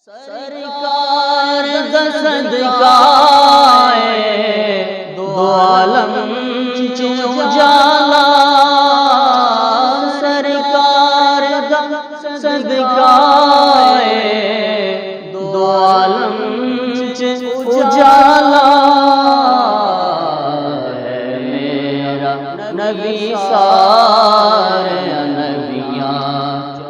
سرکار دا صدقہ دو عالم چ اجالا، سرکار دا صدقہ دو عالم چ اجالا ہے میرا نبی سارے نبیاں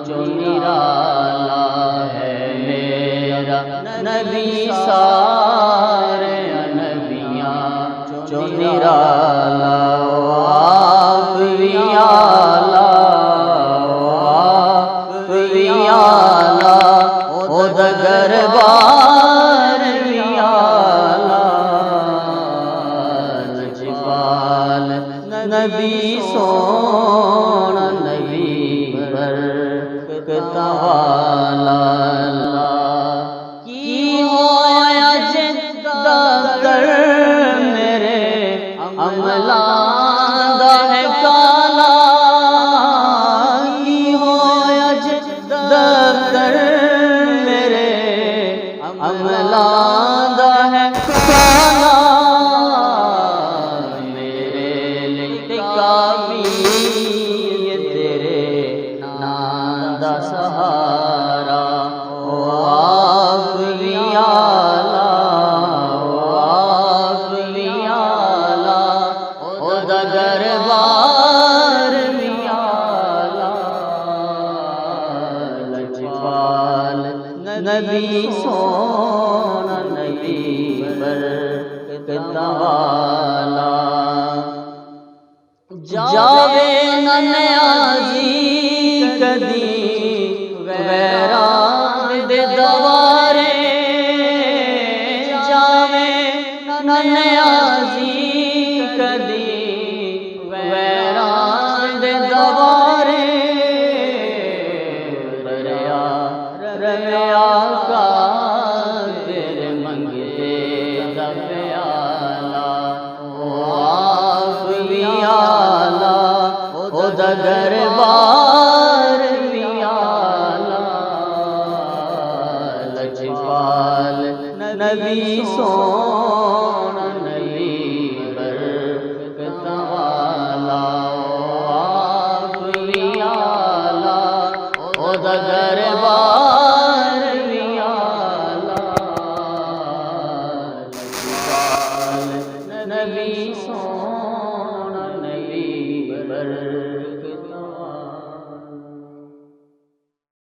چوں نرالا ہے میرا نبی سارے نبیاں چوں نرالا، آپ وی آلہ آپ وی آلہ او دا دربار وی آلہ، لجپال نبی سونا نبی برکت والا، کی ہویا جدا در میرے عملاں دا ہے کالا، کی ہویا جدا در میرے عملاں دا ہے کالا، میرے لیے کافی یہ تیرے نام دا سہارا، او آپ وی آلہ آپ وی آلہ او دا دربار وی آلہ، لجپال نبی سونا نبی برکت والا، جاوے نہ نیازی کدی غیران دے دوارے، جاوے نہ نیازی کدی غیران دے دوارے، ریا ریا کا تیرے منگتے دا پیالہ، او آپ وی آلہ او دا دربار وی آلہ، لجپال نبی سونا نبی برکت والا، آپ وی آلہ او دا دربار